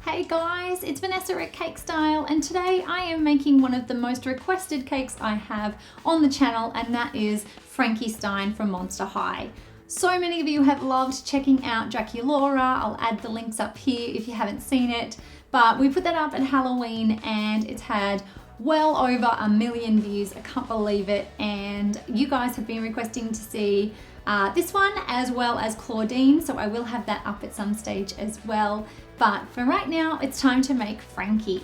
Hey guys, it's Vanessa at Cake Style, and today I am making one of the most requested cakes I have on the channel, and that is Frankie Stein from Monster High. So many of you have loved checking out Draculaura. I'll add the links up here if you haven't seen it, but we put that up at Halloween and it's had well over 1 million views. I can't believe it, and you guys have been requesting to see this one as well as Claudine, so I will have that up at some stage as well. But for right now, it's time to make Frankie.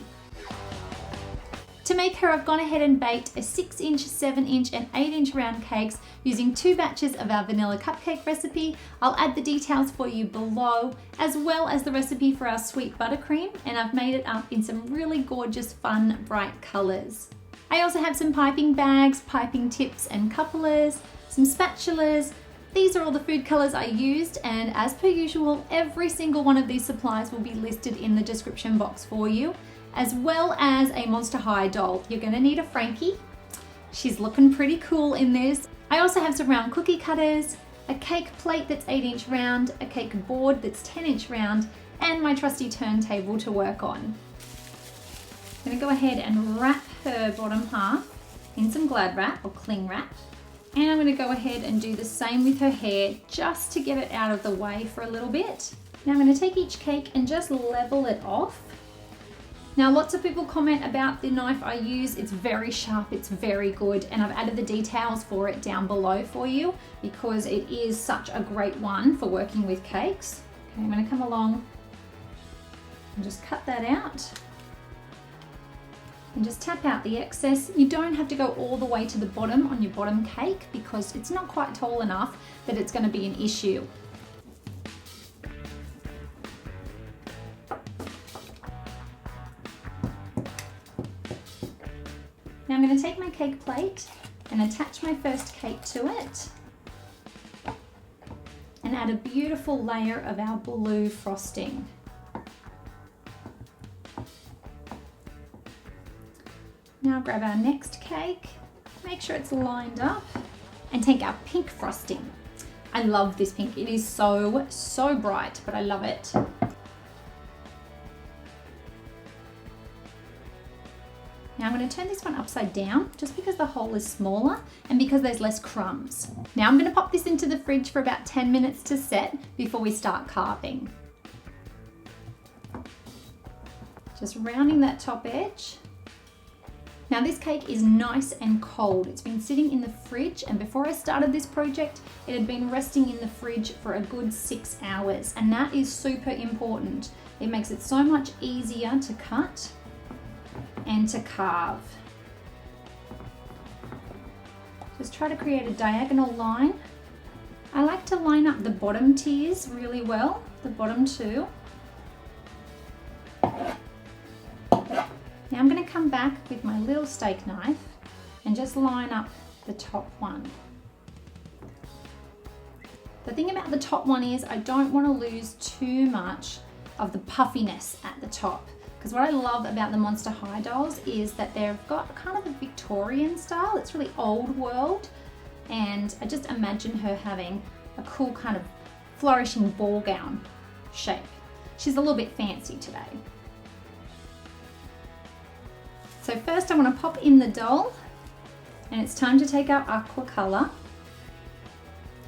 To make her, I've gone ahead and baked a 6-inch, 7-inch and 8-inch round cakes using 2 batches of our vanilla cupcake recipe. I'll add the details for you below, as well as the recipe for our sweet buttercream, and I've made it up in some really gorgeous, fun, bright colors. I also have some piping bags, piping tips and couplers, some spatulas. These are all the food colors I used, and as per usual, every single one of these supplies will be listed in the description box for you, as well as a Monster High doll. You're gonna need a Frankie. She's looking pretty cool in this. I also have some round cookie cutters, a cake plate that's 8-inch round, a cake board that's 10-inch round, and my trusty turntable to work on. I'm gonna go ahead and wrap her bottom half in some Glad wrap or cling wrap. And I'm going to go ahead and do the same with her hair just to get it out of the way for a little bit. Now I'm going to take each cake and just level it off. Now lots of people comment about the knife I use. It's very sharp, it's very good, and I've added the details for it down below for you because it is such a great one for working with cakes. Okay, I'm going to come along and just cut that out. And just tap out the excess. You don't have to go all the way to the bottom on your bottom cake because it's not quite tall enough that it's going to be an issue. Now I'm going to take my cake plate and attach my first cake to it and add a beautiful layer of our blue frosting. Now grab our next cake, make sure it's lined up, and take our pink frosting. I love this pink. It is so, so bright, but I love it. Now I'm going to turn this one upside down just because the hole is smaller and because there's less crumbs. Now I'm going to pop this into the fridge for about 10 minutes to set before we start carving. Just rounding that top edge. Now this cake is nice and cold. It's been sitting in the fridge, and before I started this project, it had been resting in the fridge for a good 6 hours, and that is super important. It makes it so much easier to cut and to carve. Just try to create a diagonal line. I like to line up the bottom tiers really well, the bottom 2. Now I'm going to come back with my little steak knife and just line up the top one. The thing about the top one is I don't want to lose too much of the puffiness at the top, because what I love about the Monster High dolls is that they've got kind of a Victorian style. It's really old world, and I just imagine her having a cool kind of flourishing ball gown shape. She's a little bit fancy today. So first I want to pop in the doll, and it's time to take our aqua color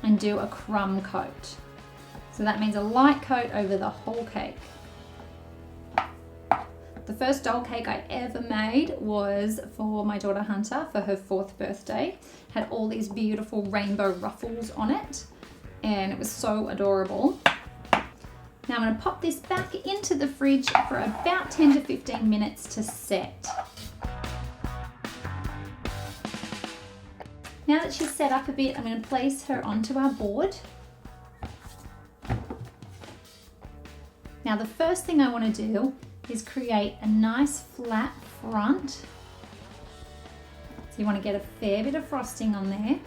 and do a crumb coat. So that means a light coat over the whole cake. The first doll cake I ever made was for my daughter Hunter for her 4th birthday. Had all these beautiful rainbow ruffles on it, and it was so adorable. Now I'm going to pop this back into the fridge for about 10 to 15 minutes to set. Now that she's set up a bit, I'm going to place her onto our board. Now the first thing I want to do is create a nice flat front. So you want to get a fair bit of frosting on there.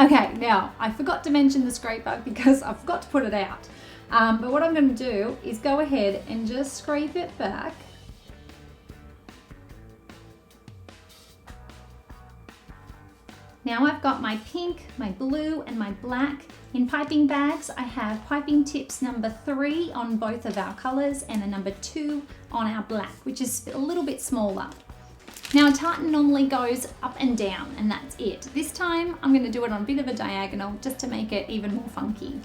Okay, now I forgot to mention the scraper because I forgot to put it out. But what I'm going to do is go ahead and just scrape it back. Now I've got my pink, my blue, and my black in piping bags. I have piping tips number 3 on both of our colors and a number 2 on our black, which is a little bit smaller. Now a tartan normally goes up and down, and that's it. This time I'm going to do it on a bit of a diagonal just to make it even more funky.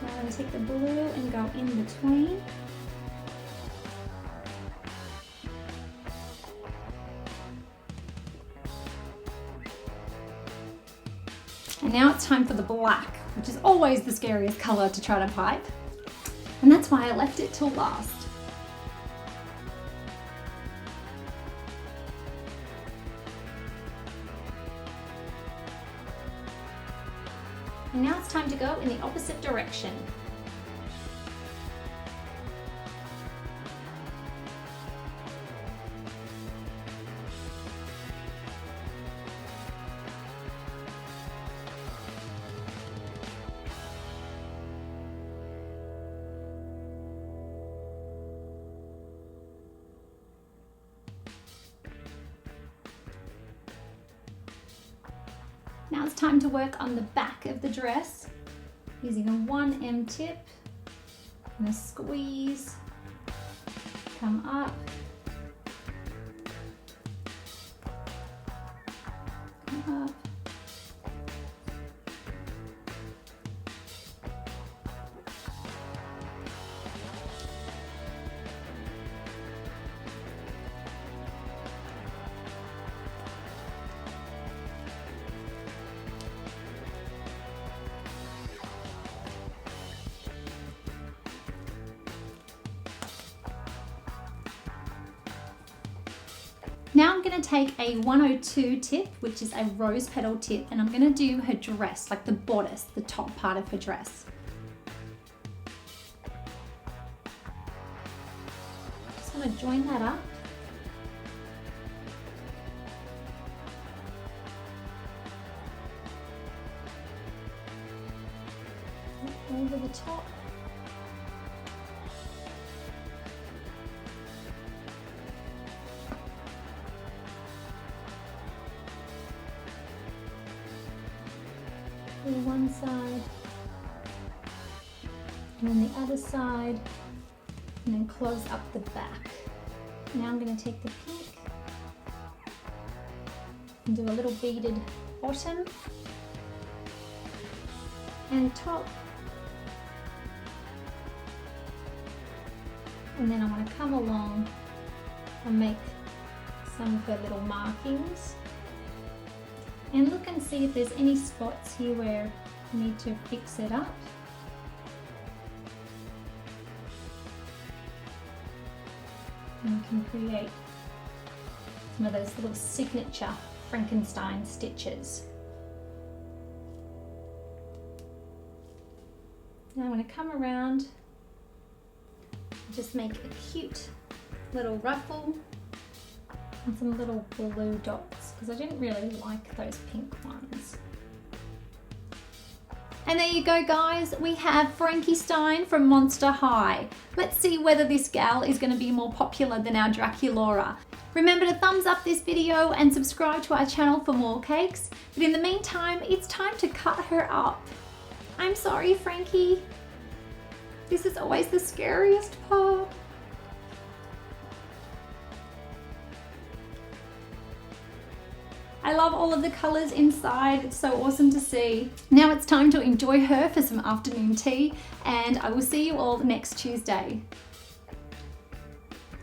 Now I'm going to take the blue and go in between. And now it's time for the black, which is always the scariest color to try to pipe. And that's why I left it till last. And now it's time to go in the opposite direction. Now it's time to work on the back of the dress using a 1M tip and a squeeze, come up, come up, Now I'm going to take a 102 tip, which is a rose petal tip, and I'm going to do her dress, like the bodice, the top part of her dress. Just want to join that up. Over the top. To one side, and then the other side, and then close up the back. Now I'm going to take the pink and do a little beaded bottom and top, and then I'm going to come along and make some of her little markings. And look and see if there's any spots here where you need to fix it up. And you can create some of those little signature Frankenstein stitches. Now I'm going to come around and just make a cute little ruffle and some little blue dots, because I didn't really like those pink ones. And there you go, guys, we have Frankie Stein from Monster High. Let's see whether this gal is going to be more popular than our Draculaura. Remember to thumbs up this video and subscribe to our channel for more cakes, but in the meantime it's time to cut her up. I'm sorry, Frankie, this is always the scariest part. I love all of the colours inside, it's so awesome to see. Now it's time to enjoy her for some afternoon tea, and I will see you all next Tuesday.